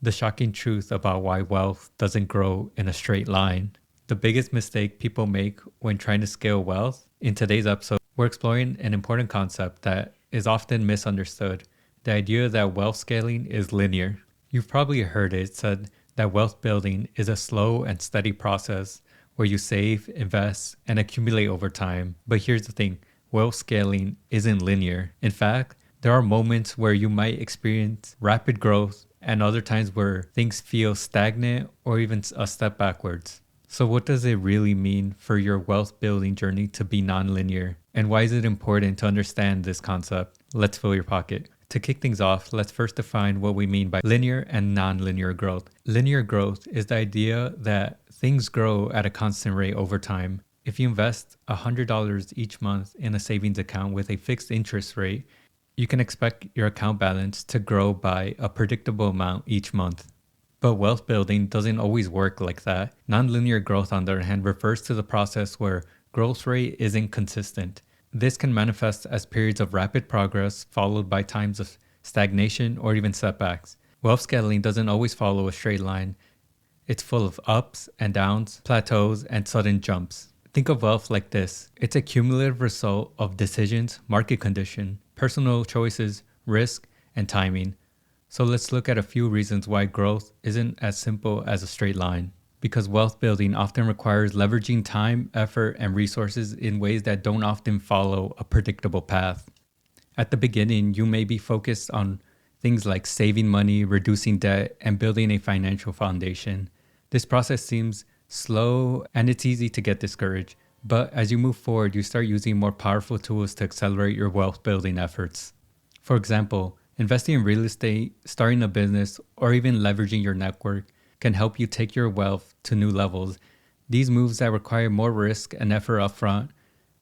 the shocking truth about why wealth doesn't grow in a straight line. The biggest mistake people make when trying to scale wealth. In today's episode, we're exploring an important concept that is often misunderstood: the idea that wealth scaling is linear. You've probably heard it said that wealth building is a slow and steady process where you save, invest, and accumulate over time. But here's the thing: wealth scaling isn't linear. In fact, there are moments where you might experience rapid growth and other times where things feel stagnant or even a step backwards. So what does it really mean for your wealth building journey to be nonlinear? And why is it important to understand this concept? Let's fill your pocket. To kick things off, let's first define what we mean by linear and nonlinear growth. Linear growth is the idea that things grow at a constant rate over time. If you invest $100 each month in a savings account with a fixed interest rate, you can expect your account balance to grow by a predictable amount each month. But wealth building doesn't always work like that. Nonlinear growth, on the other hand, refers to the process where growth rate isn't consistent. This can manifest as periods of rapid progress followed by times of stagnation or even setbacks. Wealth scaling doesn't always follow a straight line. It's full of ups and downs, plateaus, and sudden jumps. Think of wealth like this: it's a cumulative result of decisions, market condition, personal choices, risk, and timing. So let's look at a few reasons why growth isn't as simple as a straight line. Because wealth building often requires leveraging time, effort, and resources in ways that don't often follow a predictable path. At the beginning, you may be focused on things like saving money, reducing debt, and building a financial foundation. This process seems slow and it's easy to get discouraged. But as you move forward, you start using more powerful tools to accelerate your wealth building efforts. For example, investing in real estate, starting a business, or even leveraging your network can help you take your wealth to new levels. These moves that require more risk and effort upfront,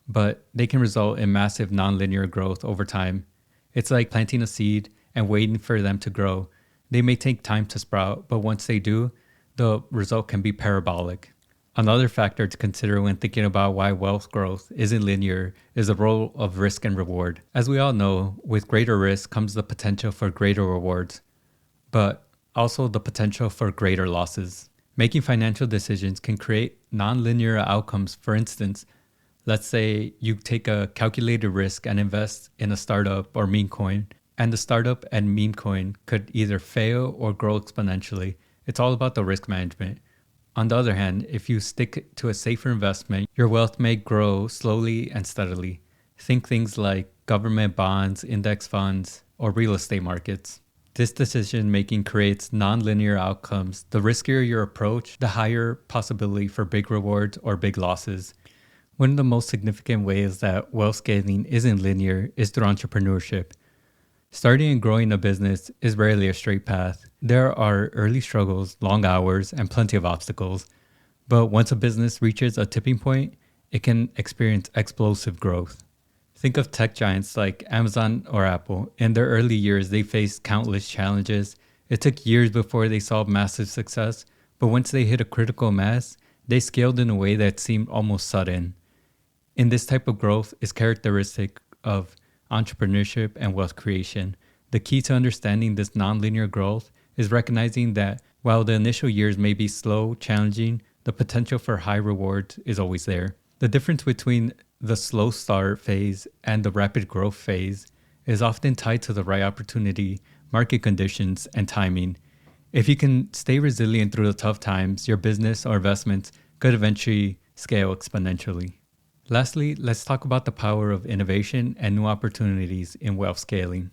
but they can result in massive nonlinear growth over time. It's like planting a seed and waiting for them to grow. They may take time to sprout, but once they do, the result can be parabolic. Another factor to consider when thinking about why wealth growth isn't linear is the role of risk and reward. As we all know, with greater risk comes the potential for greater rewards, but also the potential for greater losses. Making financial decisions can create nonlinear outcomes. For instance, let's say you take a calculated risk and invest in a startup or meme coin, and the startup and meme coin could either fail or grow exponentially. It's all about the risk management. On the other hand, if you stick to a safer investment, your wealth may grow slowly and steadily. Think things like government bonds, index funds, or real estate markets. This decision making creates nonlinear outcomes. The riskier your approach, the higher possibility for big rewards or big losses. One of the most significant ways that wealth scaling isn't linear is through entrepreneurship. Starting and growing a business is rarely a straight path. There are early struggles, long hours, and plenty of obstacles. But once a business reaches a tipping point, it can experience explosive growth. Think of tech giants like Amazon or Apple. In their early years, they faced countless challenges. It took years before they saw massive success, but once they hit a critical mass, they scaled in a way that seemed almost sudden. In this type of growth is characteristic of entrepreneurship and wealth creation. The key to understanding this nonlinear growth is recognizing that while the initial years may be slow, challenging, the potential for high rewards is always there. The difference between the slow start phase and the rapid growth phase is often tied to the right opportunity, market conditions, and timing. If you can stay resilient through the tough times, your business or investments could eventually scale exponentially. Lastly, let's talk about the power of innovation and new opportunities in wealth scaling.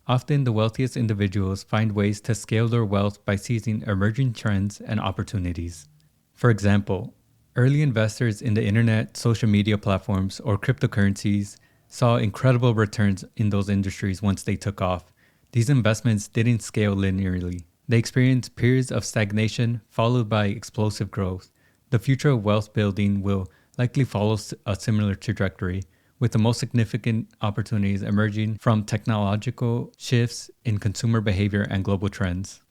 Often, the wealthiest individuals find ways to scale their wealth by seizing emerging trends and opportunities. For example, early investors in the internet, social media platforms, or cryptocurrencies saw incredible returns in those industries once they took off. These investments didn't scale linearly. They experienced periods of stagnation followed by explosive growth. The future of wealth building will likely follows a similar trajectory, with the most significant opportunities emerging from technological shifts in consumer behavior and global trends.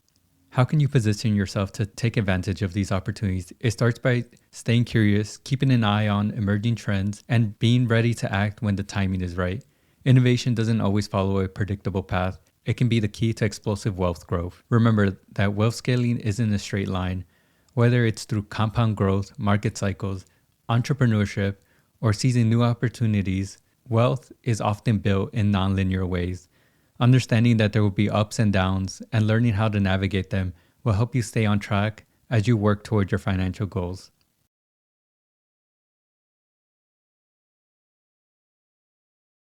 How can you position yourself to take advantage of these opportunities? It starts by staying curious, keeping an eye on emerging trends, and being ready to act when the timing is right. Innovation doesn't always follow a predictable path. it can be the key to explosive wealth growth. Remember that wealth scaling isn't a straight line. Whether it's through compound growth, market cycles, entrepreneurship, or seizing new opportunities, wealth is often built in nonlinear ways. Understanding that there will be ups and downs and learning how to navigate them will help you stay on track as you work toward your financial goals.